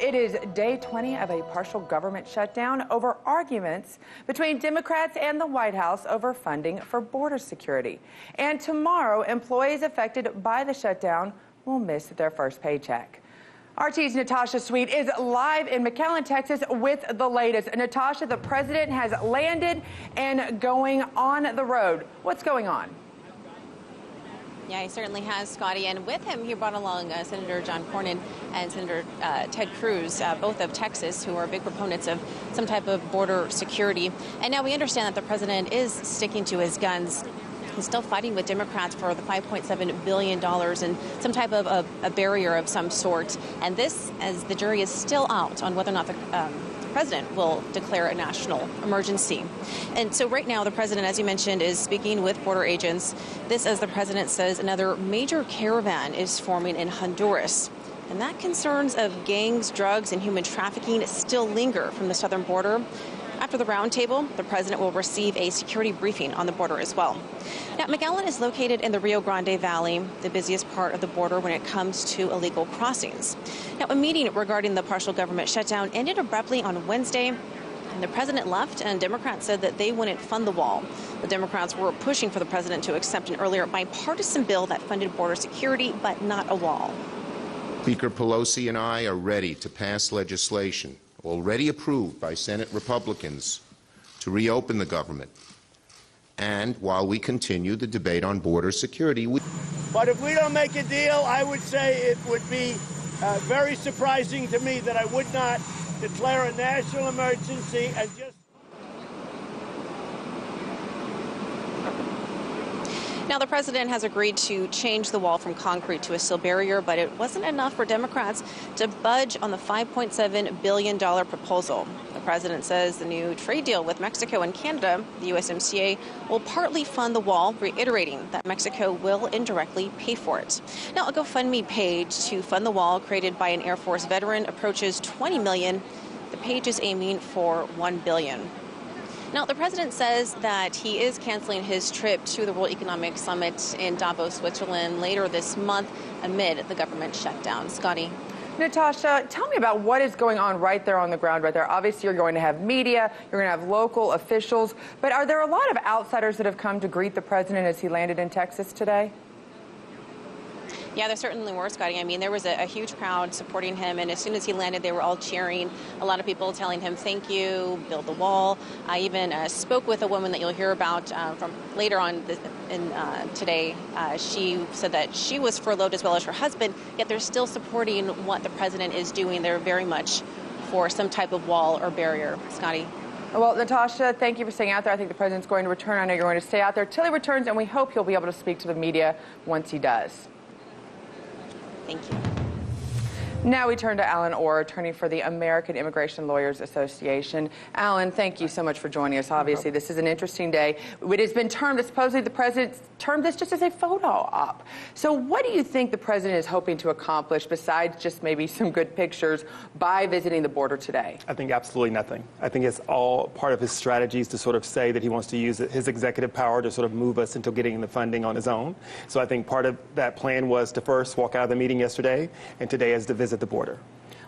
it is day 20 of a partial government shutdown over arguments between Democrats and the White House over funding for border security. And tomorrow, employees affected by the shutdown will miss their first paycheck. RT's Natasha Sweatte is live in McAllen, Texas with the latest. Natasha, the president has landed and going on the road. What's going on? Yeah, he certainly has, Scottie, and with him he brought along Senator John Cornyn and Senator Ted Cruz, both of Texas, who are big proponents of some type of border security. And now we understand that the president is sticking to his guns. He's still fighting with Democrats for the $5.7 billion and some type of a barrier of some sort. And this, as the jury is still out on whether or not the president will declare a national emergency. And so right now, the president, as you mentioned, is speaking with border agents. This, as the president says, another major caravan is forming in Honduras. And that concerns of gangs, drugs, and human trafficking still linger from the southern border. After the roundtable, the president will receive a security briefing on the border as well. Now, McAllen is located in the Rio Grande Valley, the busiest part of the border when it comes to illegal crossings. Now, a meeting regarding the partial government shutdown ended abruptly on Wednesday, and the president left, and Democrats said that they wouldn't fund the wall. The Democrats were pushing for the president to accept an earlier bipartisan bill that funded border security, but not a wall. Speaker Pelosi and I are ready to pass legislation already approved by Senate Republicans to reopen the government, and while we continue the debate on border security. But if we don't make a deal, I would say it would be very surprising to me that I would not declare a national emergency and just... Now, the president has agreed to change the wall from concrete to a steel barrier, but it wasn't enough for Democrats to budge on the $5.7 billion proposal. The president says the new trade deal with Mexico and Canada, the USMCA, will partly fund the wall, reiterating that Mexico will indirectly pay for it. Now, a GoFundMe page to fund the wall created by an Air Force veteran approaches $20 million. The page is aiming for $1 billion. Now, the president says that he is canceling his trip to the World Economic Summit in Davos, Switzerland later this month amid the government shutdown. Scottie. Natasha, tell me about what is going on right there on the ground right there. Obviously, you're going to have media, you're going to have local officials, but are there a lot of outsiders that have come to greet the president as he landed in Texas today? Yeah, there certainly were, Scottie. I mean, there was a huge crowd supporting him, and as soon as he landed, they were all cheering. A lot of people telling him thank you, build the wall. I even spoke with a woman that you'll hear about from later on today. She said that she was furloughed as well as her husband, yet they're still supporting what the president is doing. They're very much for some type of wall or barrier. Scottie. Well, Natasha, thank you for staying out there. I think the president's going to return. I know you're going to stay out there till he returns, and we hope he'll be able to speak to the media once he does. Thank you. Now we turn to Allen Orr, attorney for the American Immigration Lawyers Association. Allen, thank you so much for joining us. Obviously, this is an interesting day. It has been termed, supposedly the president termed this just as a photo op. So what do you think the president is hoping to accomplish besides just maybe some good pictures by visiting the border today? I think absolutely nothing. I think it's all part of his strategies to sort of say that he wants to use his executive power to sort of move us into getting the funding on his own. So I think part of that plan was to first walk out of the meeting yesterday, and today is to visit the border.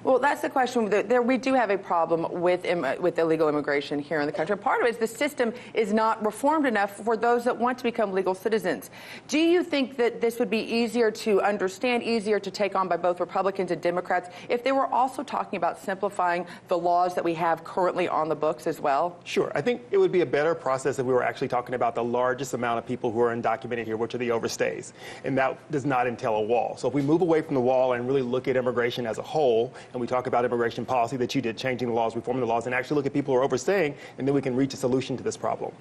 Well, that's the question. We do have a problem with illegal immigration here in the country. Part of it is the system is not reformed enough for those that want to become legal citizens. Do you think that this would be easier to understand, easier to take on by both Republicans and Democrats if they were also talking about simplifying the laws that we have currently on the books as well? Sure. I think it would be a better process if we were actually talking about the largest amount of people who are undocumented here, which are the overstays. And that does not entail a wall. So if we move away from the wall and really look at immigration as a whole, and we talk about immigration policy that you did, changing the laws, reforming the laws, and actually look at people who are overstaying, and then we can reach a solution to this problem.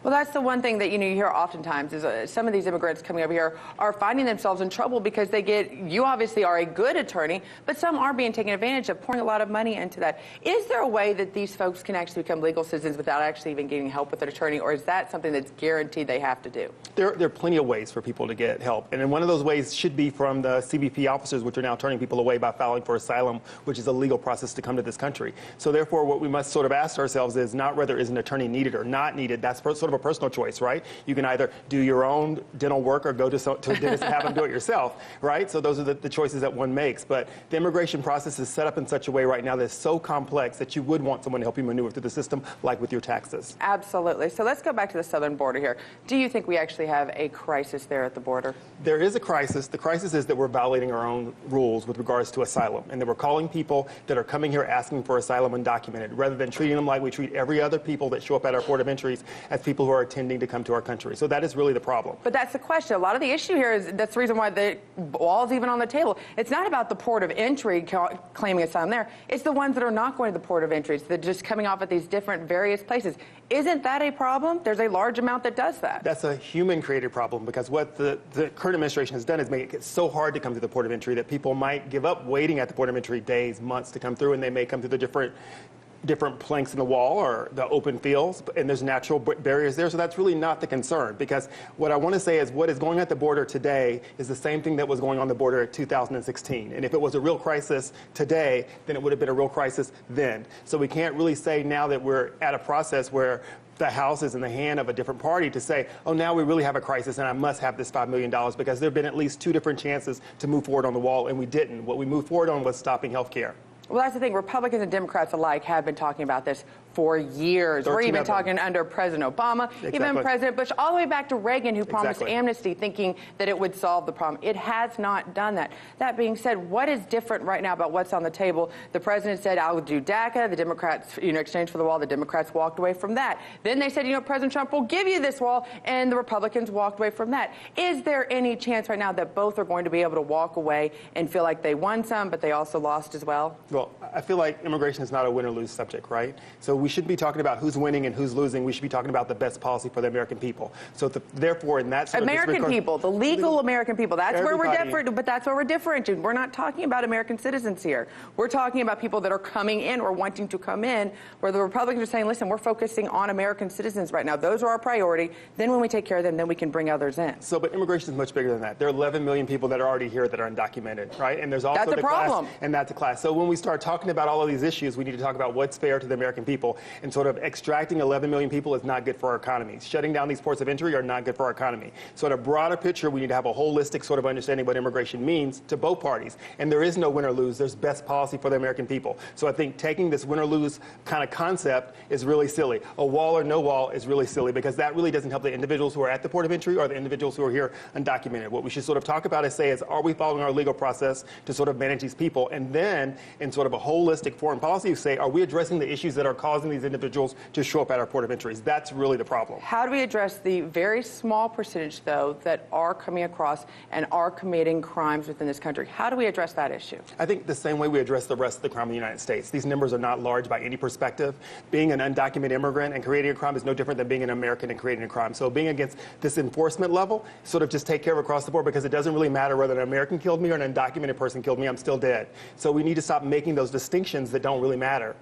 Well, that's the one thing that you hear oftentimes is some of these immigrants coming over here are finding themselves in trouble because you obviously are a good attorney, but some are being taken advantage of, pouring a lot of money into that. Is there a way that these folks can actually become legal citizens without actually even getting help with an attorney, or is that something that's guaranteed they have to do? There are plenty of ways for people to get help, and then one of those ways should be from the CBP officers, which are now turning people away by filing for asylum which is a legal process to come to this country. So therefore, what we must sort of ask ourselves is not whether is an attorney needed or not needed. That's sort of a personal choice, right? You can either do your own dental work or go to a dentist and have them do it yourself, right? So those are the choices that one makes. But the immigration process is set up in such a way right now that's so complex that you would want someone to help you maneuver through the system, like with your taxes. Absolutely. So let's go back to the southern border here. Do you think we actually have a crisis there at the border? There is a crisis. The crisis is that we're violating our own rules with regards to asylum, and that we're calling people that are coming here asking for asylum undocumented, rather than treating them like we treat every other people that show up at our port of entries as people who are intending to come to our country. So that is really the problem. But that's the question. A lot of the issue here is that's the reason why the wall's even on the table. It's not about the port of entry claiming asylum there. It's the ones that are not going to the port of entries. They're just coming off at these different various places. Isn't that a problem? There's a large amount that does that. That's a human-created problem, because what the current administration has done is make it so hard to come to the port of entry that people might give up waiting at the port of entry days, months to come through, and they may come through the different planks in the wall or the open fields, and there's natural barriers there. So that's really not the concern, because what I want to say is what is going at the border today is the same thing that was going on the border in 2016. And if it was a real crisis today, then it would have been a real crisis then. So we can't really say now that we're at a process where the House is in the hand of a different party to say, oh, now we really have a crisis and I must have this $5 million, because there have been at least 2 different chances to move forward on the wall, and we didn't. What we moved forward on was stopping health care. Well, that's the thing. Republicans and Democrats alike have been talking about this for years. We're even talking under President Obama, even President Bush, all the way back to Reagan, who promised amnesty, thinking that it would solve the problem. It has not done that. That being said, what is different right now about what's on the table? The president said, I will do DACA. The Democrats, exchange for the wall. The Democrats walked away from that. Then they said, President Trump will give you this wall, and the Republicans walked away from that. Is there any chance right now that both are going to be able to walk away and feel like they won some, but they also lost as well? Well, I feel like immigration is not a win or lose subject, right? So we shouldn't be talking about who's winning and who's losing. We should be talking about the best policy for the American people. So therefore, in that sort of American people, the legal American people, that's everybody. Where we're different, but that's where we're differentiating. We're not talking about American citizens here. We're talking about people that are coming in or wanting to come in, where the Republicans are saying, listen, we're focusing on American citizens right now. Those are our priority. Then when we take care of them, then we can bring others in. So, but immigration is much bigger than that. There are 11 million people that are already here that are undocumented, right? And there's also that's a problem. Class, and that's a class. So when we start talking about all of these issues, we need to talk about what's fair to the American people, and sort of extracting 11 million people is not good for our economy. Shutting down these ports of entry are not good for our economy. So in a broader picture, we need to have a holistic sort of understanding what immigration means to both parties. And there is no win or lose. There's best policy for the American people. So I think taking this win or lose kind of concept is really silly. A wall or no wall is really silly, because that really doesn't help the individuals who are at the port of entry or the individuals who are here undocumented. What we should sort of talk about is say is, are we following our legal process to sort of manage these people? And then in sort of a holistic foreign policy, you say, are we addressing the issues that are causing these individuals to show up at our port of entries? That's really the problem. How do we address the very small percentage, though, that are coming across and are committing crimes within this country? How do we address that issue? I think the same way we address the rest of the crime in the United States. These numbers are not large by any perspective. Being an undocumented immigrant and creating a crime is no different than being an American and creating a crime. So being against this enforcement level, sort of just take care of across the board, because it doesn't really matter whether an American killed me or an undocumented person killed me. I'm still dead. So we need to stop making those distinctions that don't really matter.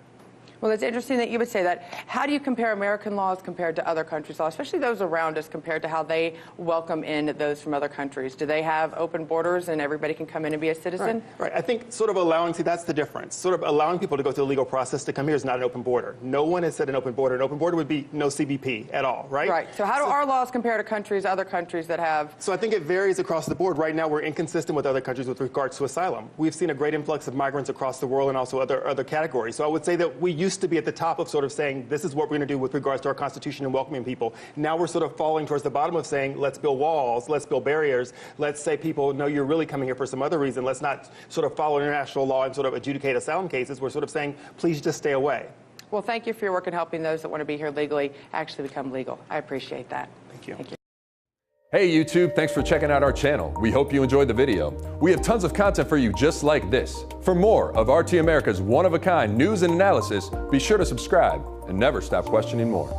Well, it's interesting that you would say that. How do you compare American laws compared to other countries' laws, especially those around us, compared to how they welcome in those from other countries? Do they have open borders and everybody can come in and be a citizen? Right. I think sort of allowing, that's the difference. Sort of allowing people to go through the legal process to come here is not an open border. No one has said an open border. An open border would be no CBP at all, right? Right. So how do our laws compare to other countries that have? So I think it varies across the board. Right now, we're inconsistent with other countries with regards to asylum. We've seen a great influx of migrants across the world and also other categories. So I would say that we used to be at the top of sort of saying, this is what we're going to do with regards to our Constitution and welcoming people. Now we're sort of falling towards the bottom of saying, let's build walls, let's build barriers, let's say people, no, you're really coming here for some other reason. Let's not sort of follow international law and sort of adjudicate asylum cases. We're sort of saying, please just stay away. Well, thank you for your work in helping those that want to be here legally actually become legal. I appreciate that. Thank you. Thank you. Hey YouTube, thanks for checking out our channel. We hope you enjoyed the video. We have tons of content for you just like this. For more of RT America's one-of-a-kind news and analysis, be sure to subscribe and never stop questioning more.